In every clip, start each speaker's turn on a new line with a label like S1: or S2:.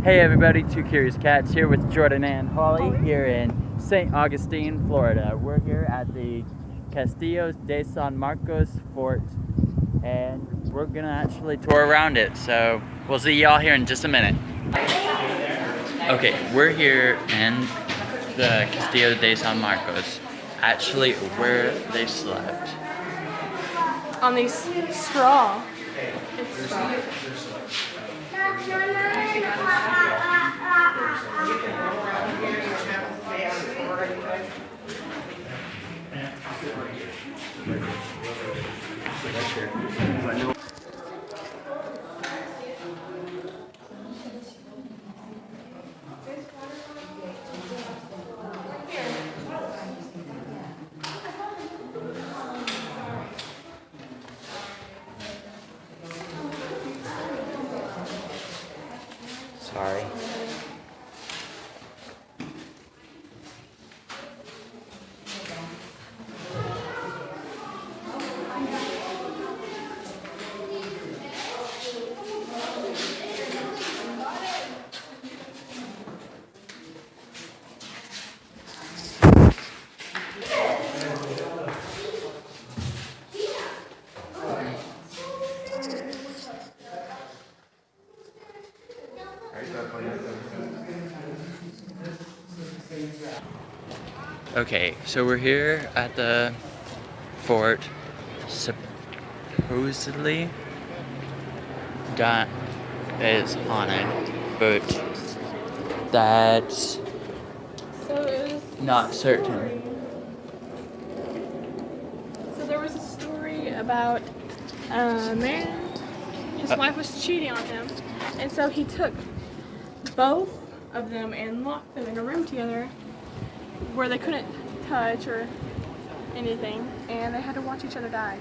S1: Hey everybody, Two Curious Cats here with Jordan and Holly here in St. Augustine, Florida. We're here at the Castillo de San Marcos fort and we're gonna actually tour around it, so we'll see y'all here in just a minute. Okay, we're here in the Castillo de San Marcos, actually where they slept.
S2: On these straw. It's straw.
S1: Sorry. Okay, so we're here at the fort, supposedly that is haunted, but that's not certain.
S2: So there was a story about a man, his wife was cheating on him, and so he took both of them and locked them in a room together where they couldn't touch or anything, and they had to watch each other die.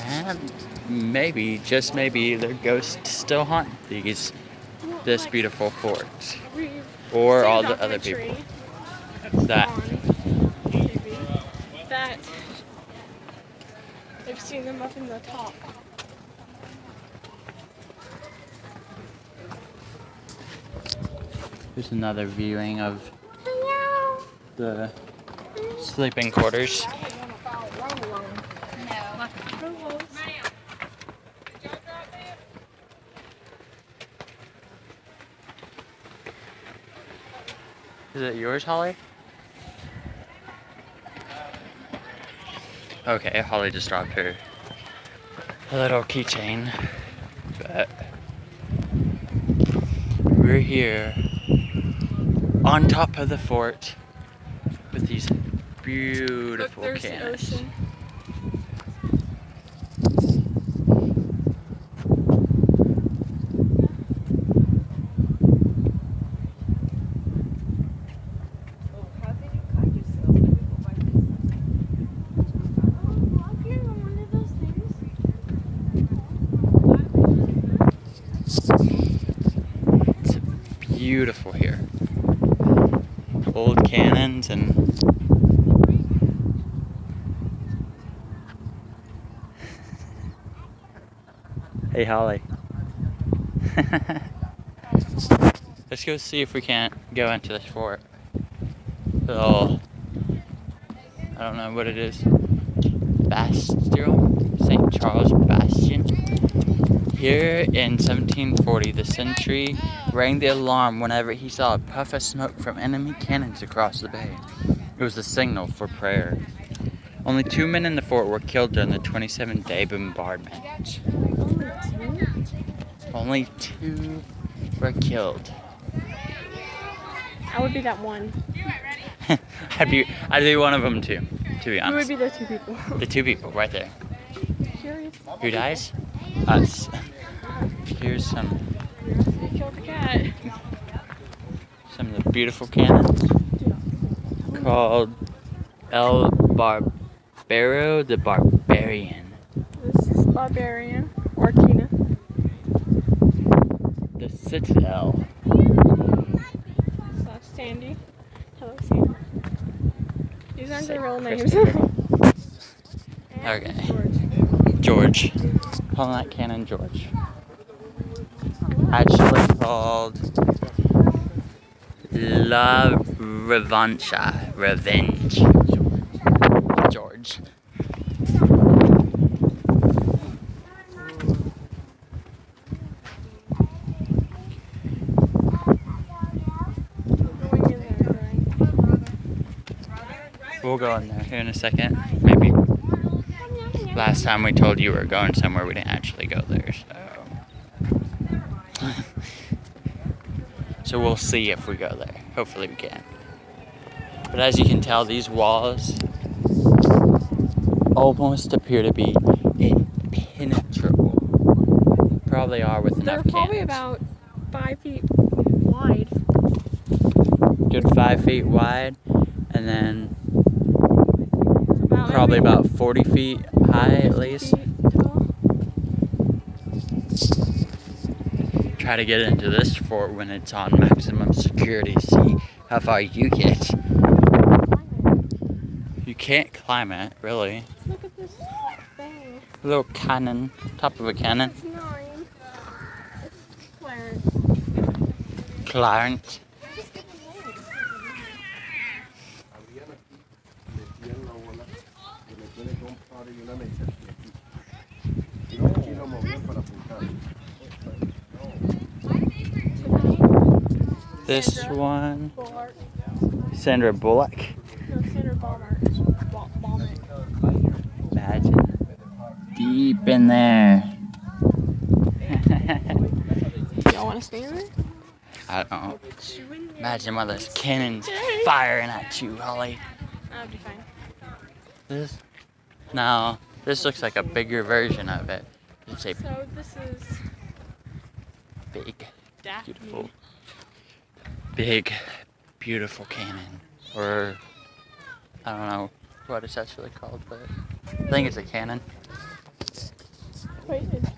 S1: And maybe, just maybe, their ghosts still haunt this beautiful fort, or all the other people that they've seen them up in the top. Here's another viewing of the sleeping quarters. Is it yours, Holly? Okay, Holly just dropped her little keychain, but we're here on top of the fort with these beautiful cannons.
S2: The ocean.
S1: It's beautiful here. Old cannons and hey Holly. Let's go see if we can't go into this fort. Little, I don't know what it is. Bastion? St. Charles Bastion. Here in 1740, the sentry rang the alarm whenever he saw a puff of smoke from enemy cannons across the bay. It was the signal for prayer. Only 2 men in the fort were killed during the 27-day bombardment. Only 2 were killed.
S2: I would be that one.
S1: I'd be one of them too, to be honest.
S2: Who would be the 2 people?
S1: The 2 people right there.
S2: Curious.
S1: Who dies? Us. Here's some
S2: They killed the cat.
S1: of the beautiful cannons called El Barbero the Barbarian.
S2: This is Barbarian, or Tina.
S1: The Citadel.
S2: So Sandy. Hello, Sandy. These aren't their real names.
S1: Okay.
S2: George.
S1: George. Calling that cannon George. actually called La Revancha. Revenge. George. We'll go in there here in a second, maybe. Last time we told you we were going somewhere, we didn't actually go there, so. So we'll see if we go there. Hopefully we can. But as you can tell, these walls almost appear to be impenetrable. Probably are with enough
S2: They're probably
S1: cannons.
S2: about 5 feet wide.
S1: Good 5 feet wide, and then
S2: About
S1: probably
S2: maybe
S1: about 40 feet high at
S2: 50
S1: least.
S2: feet tall.
S1: Try to get into this fort when it's on maximum security. See how far you get. You can't climb it, really.
S2: Look at this thing.
S1: A little cannon, top of a cannon.
S2: It's 9. It's Clarence.
S1: Clarence. This one,
S2: Bulwark.
S1: Sandra Bullock.
S2: No, Sandra Balmer.
S1: Imagine. Deep in there.
S2: Y'all want to stand there?
S1: I don't know. Imagine one of those cannons firing at you, Holly.
S2: That'd be fine.
S1: This? No. This looks like a bigger version of it. It's a
S2: So this is
S1: big,
S2: Daphne.
S1: beautiful, big, beautiful cannon. Or, I don't know what it's actually called, but I think it's a cannon.
S2: Wait, it's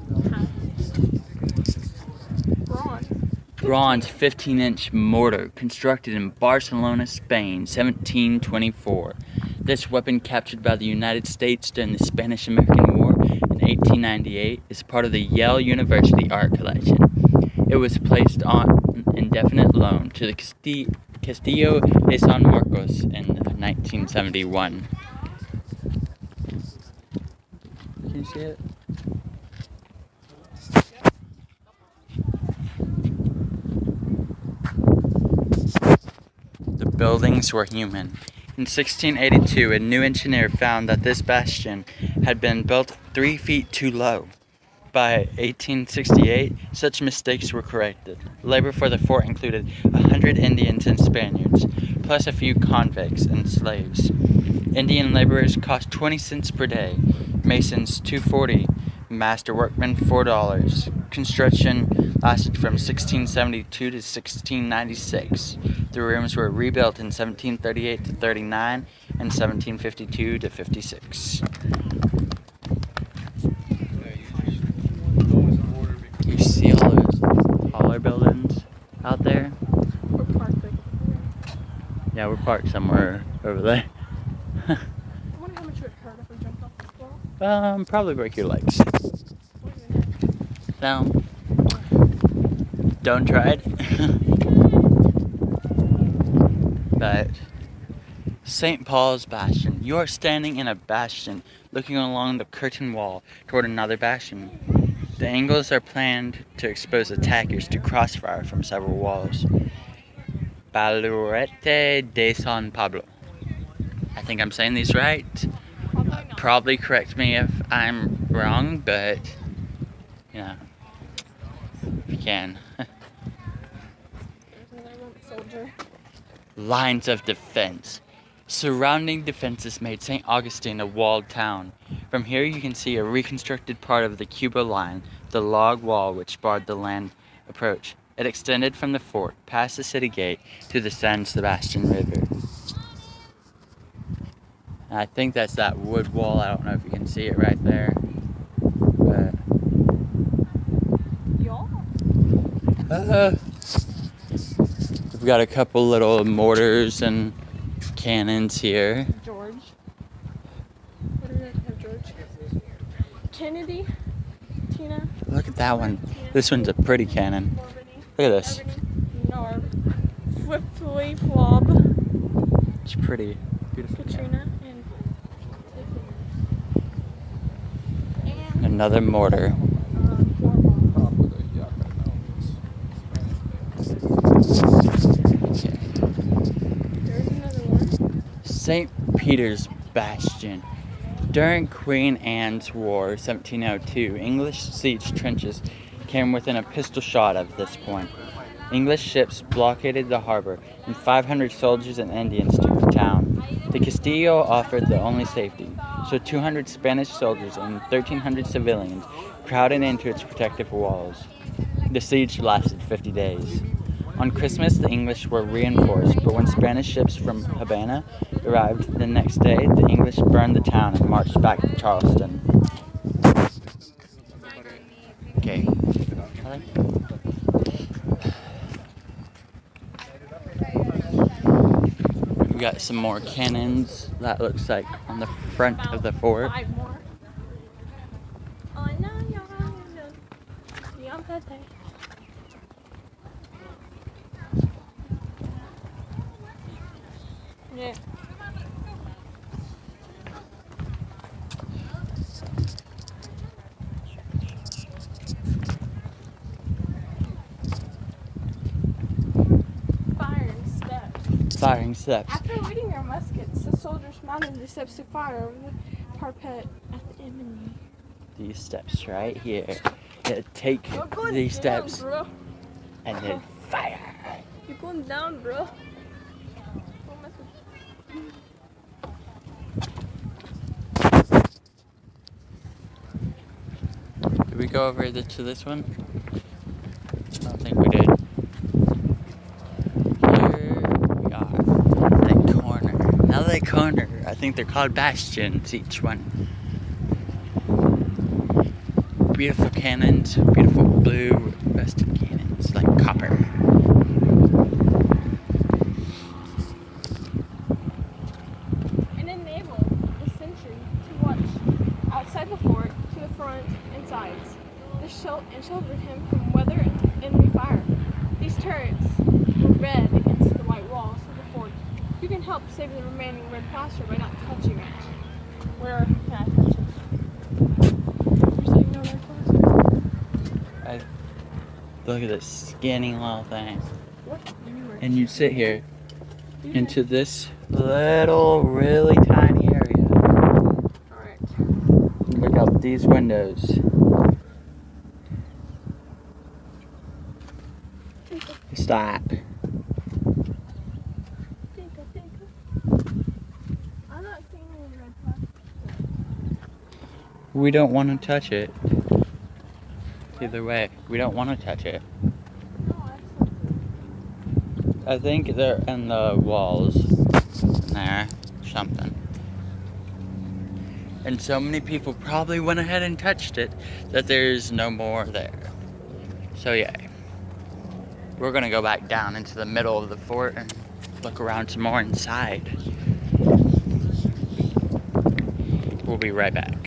S2: bronze.
S1: Bronze 15-inch mortar constructed in Barcelona, Spain, 1724. This weapon, captured by the United States during the Spanish-American War in 1898, is part of the Yale University Art Collection. It was placed on indefinite loan to the Castillo de San Marcos in 1971. Can you see it? The buildings were human. In 1682, a new engineer found that this bastion had been built 3 feet too low. By 1868, such mistakes were corrected. Labor for the fort included 100 Indians and Spaniards, plus a few convicts and slaves. Indian laborers cost 20 cents per day, masons $2.40, master workmen $4. Construction lasted from 1672 to 1696. The rooms were rebuilt in 1738 to 39 and 1752 to 56. You see all those taller buildings out there?
S2: We're parked like.
S1: Yeah, we're parked somewhere over there.
S2: I wonder how much it would hurt if we jumped off this wall.
S1: Probably break your legs.
S2: Or your neck.
S1: No. Don't try it. But St. Paul's Bastion. You are standing in a bastion, looking along the curtain wall toward another bastion. The angles are planned to expose attackers to crossfire from several walls. Baluarte de San Pablo. I think I'm saying these right.
S2: Probably not.
S1: Probably correct me if I'm wrong, but you know, if you can.
S2: There's another Roman soldier.
S1: Lines of defense. Surrounding defenses made St. Augustine a walled town. From here you can see a reconstructed part of the Cuba line, the log wall which barred the land approach. It extended from the fort, past the city gate, to the San Sebastian River. And I think that's that wood wall. I don't know if you can see it right there. But
S2: Y'all?
S1: we've got a couple little mortars and cannons here.
S2: George. What do we have, George? Kennedy? Tina?
S1: Look at that one. This one's a pretty cannon. Look at this.
S2: Narb. Flip Flob.
S1: It's pretty. Beautiful.
S2: Katrina and
S1: Another mortar.
S2: there's another one.
S1: St. Peter's Bastion. During Queen Anne's War, 1702, English siege trenches came within a pistol shot of this point. English ships blockaded the harbor, and 500 soldiers and Indians took the town. The Castillo offered the only safety, so 200 Spanish soldiers and 1,300 civilians crowded into its protective walls. The siege lasted 50 days. On Christmas, the English were reinforced, but when Spanish ships from Havana arrived the next day, the English burned the town and marched back to Charleston. Okay. We got some more cannons, that looks like on the front of the fort.
S2: 5 more. Oh, no. Yeah.
S1: Firing steps.
S2: After reading their muskets, the soldiers mounted the steps to fire over the parapet at the enemy.
S1: These steps right here. Yeah, take these steps
S2: bro.
S1: and then fire.
S2: You're going down, bro.
S1: Did we go over to this one? I don't think we did. Here we are. The corner. Another corner. I think they're called bastions, each one. Beautiful cannons, beautiful blue rusted cannons, like copper.
S2: And enabled the sentry to watch outside the fort, to the front and sides. And sheltered him from weather and enemy fire. These turrets were red against the white walls of the fort. You can help save the remaining red plaster by not touching it. Where can I touch it? You're saying no red plaster?
S1: Look at this skinny little thing.
S2: What?
S1: And you sit here into this little, really tiny area.
S2: Alright.
S1: Look out these windows. Stop.
S2: I'm not seeing any red plastic.
S1: We don't want to touch it. Either way, we don't want to touch it.
S2: No,
S1: I think they're in the walls. There, something. And so many people probably went ahead and touched it that there's no more there. So yeah. We're gonna go back down into the middle of the fort and look around some more inside. We'll be right back.